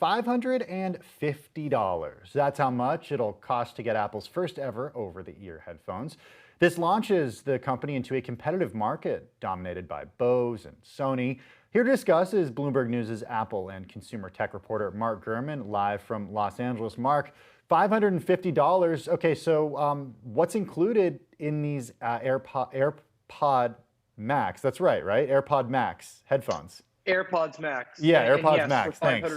$550. That's how much it'll cost to get Apple's first ever over-the-ear headphones. This launches the company into a competitive market dominated by Bose and Sony. Here to discuss is Bloomberg News' Apple and consumer tech reporter Mark Gurman, live from Los Angeles. Mark, $550. Okay, so what's included in these AirPod Max? That's right? AirPod Max headphones. AirPods Max. Yeah, AirPods yes, Max. Thanks.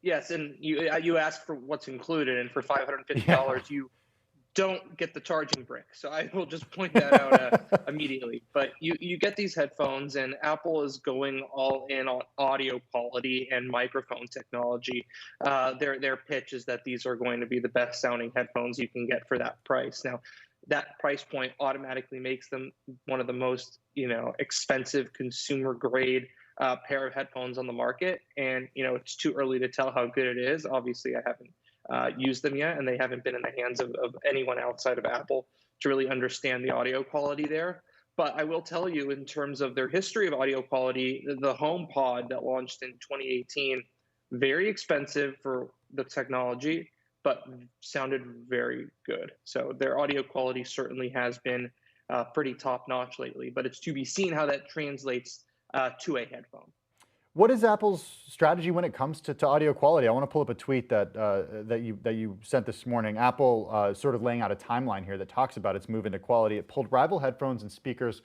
Yes, and you asked for what's included, and for $550, Yeah. you don't get the charging brick. So I will just point that out immediately. But you get these headphones, and Apple is going all in on audio quality and microphone technology. Their pitch is that these are going to be the best sounding headphones you can get for that price. Now, that price point automatically makes them one of the most expensive consumer grade pair of headphones on the market. And it's too early to tell how good it is. Obviously, I haven't used them yet, and they haven't been in the hands of anyone outside of Apple to really understand the audio quality there. But I will tell you, in terms of their history of audio quality, the HomePod that launched in 2018, very expensive for the technology, but sounded very good. So their audio quality certainly has been pretty top notch lately, but it's to be seen how that translates to a headphone. What is Apple's strategy when it comes to audio quality? I want to pull up a tweet that you sent this morning. Apple sort of laying out a timeline here that talks about its move into quality. It pulled rival headphones and speakers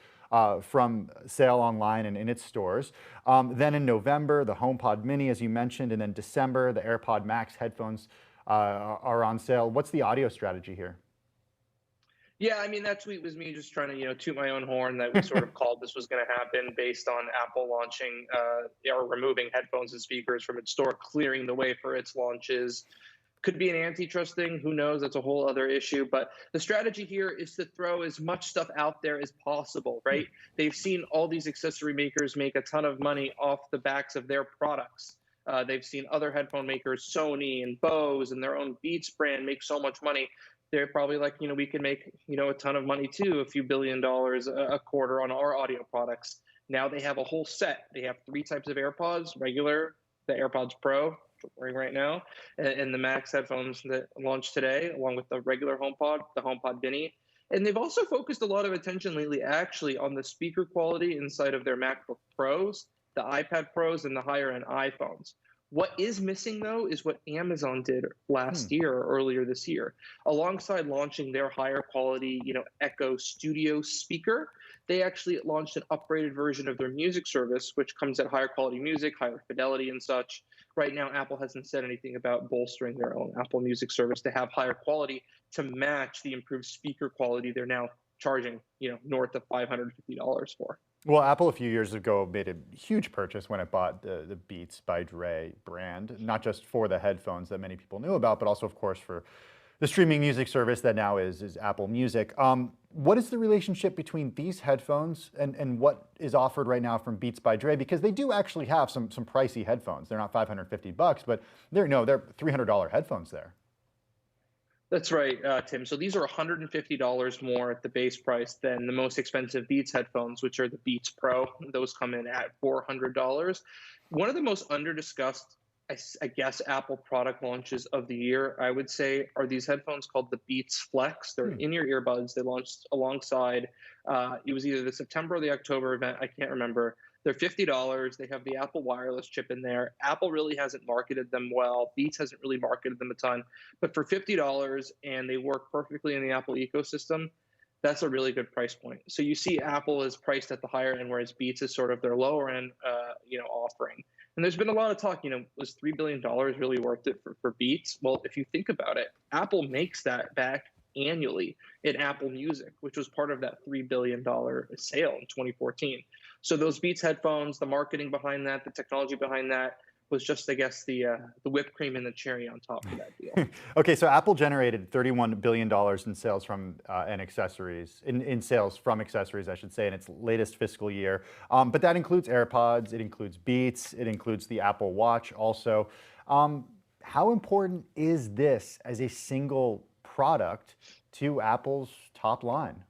from sale online and in its stores. Then in November, the HomePod Mini, as you mentioned, and then December, the AirPod Max headphones are on sale. What's the audio strategy here? Yeah, I mean, that tweet was me just trying to, toot my own horn that we sort of called this was going to happen based on Apple launching or removing headphones and speakers from its store, clearing the way for its launches. Could be an antitrust thing. Who knows? That's a whole other issue. But the strategy here is to throw as much stuff out there as possible, right? They've seen all these accessory makers make a ton of money off the backs of their products. They've seen other headphone makers, Sony and Bose and their own Beats brand, make so much money. They're probably like, we can make, a ton of money too, a few $1 billion a quarter on our audio products. Now they have a whole set. They have 3 types of AirPods, regular, the AirPods Pro, which I'm wearing right now, and the Max headphones that launched today, along with the regular HomePod, the HomePod Mini. And they've also focused a lot of attention lately, actually, on the speaker quality inside of their MacBook Pros, the iPad Pros, and the higher-end iPhones. What is missing, though, is what Amazon did last year or earlier this year. Alongside launching their higher quality, Echo Studio speaker, they actually launched an upgraded version of their music service, which comes at higher quality music, higher fidelity and such. Right now, Apple hasn't said anything about bolstering their own Apple Music service to have higher quality to match the improved speaker quality they're now charging, north of $550 for. Well, Apple a few years ago made a huge purchase when it bought the Beats by Dre brand, not just for the headphones that many people knew about, but also, of course, for the streaming music service that now is Apple Music. What is the relationship between these headphones and what is offered right now from Beats by Dre? Because they do actually have some pricey headphones. They're not $550, but they're $300 headphones there. That's right, Tim. So these are $150 more at the base price than the most expensive Beats headphones, which are the Beats Pro. Those come in at $400. One of the most under-discussed, I guess, Apple product launches of the year, I would say, are these headphones called the Beats Flex. They're in-ear earbuds. They launched alongside, it was either the September or the October event, I can't remember. They're $50. They have the Apple wireless chip in there. Apple really hasn't marketed them well. Beats hasn't really marketed them a ton. But for $50, and they work perfectly in the Apple ecosystem, that's a really good price point. So you see Apple is priced at the higher end, whereas Beats is sort of their lower end, offering. And there's been a lot of talk, was $3 billion really worth it for Beats? Well, if you think about it, Apple makes that back annually in Apple Music, which was part of that $3 billion sale in 2014. So those Beats headphones, the marketing behind that, the technology behind that was just, I guess, the whipped cream and the cherry on top of that deal. Okay, so Apple generated $31 billion in sales from in sales from accessories, I should say, in its latest fiscal year. But that includes AirPods, it includes Beats, it includes the Apple Watch also. How important is this as a single product to Apple's top line?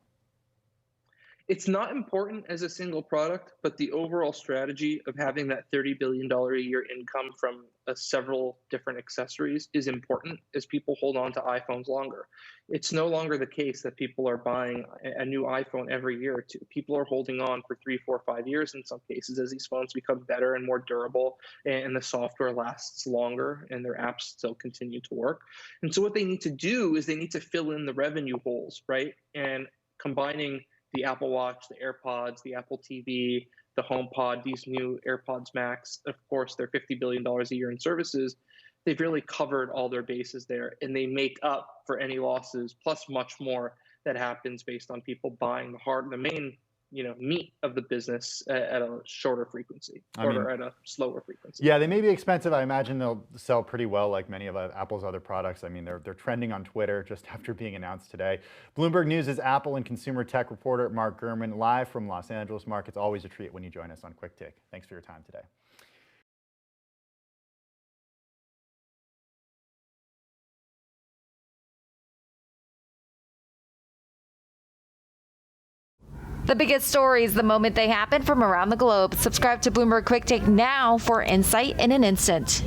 It's not important as a single product, but the overall strategy of having that $30 billion a year income from several different accessories is important as people hold on to iPhones longer. It's no longer the case that people are buying a new iPhone every year or two. People are holding on for 3, 4, 5 years in some cases as these phones become better and more durable, and the software lasts longer and their apps still continue to work. And so what they need to do is they need to fill in the revenue holes, right? And combining the Apple Watch, the AirPods, the Apple TV, the HomePod, these new AirPods Max, of course, they're $50 billion a year in services. They've really covered all their bases there, and they make up for any losses, plus much more that happens based on people buying the main, meat of the business at a shorter frequency, or at a slower frequency. Yeah, they may be expensive. I imagine they'll sell pretty well, like many of Apple's other products. I mean, they're trending on Twitter just after being announced today. Bloomberg News' Apple and consumer tech reporter Mark Gurman, live from Los Angeles. Mark, it's always a treat when you join us on Quick Take. Thanks for your time today. The biggest stories the moment they happen from around the globe. Subscribe to Bloomberg Quick Take now for insight in an instant.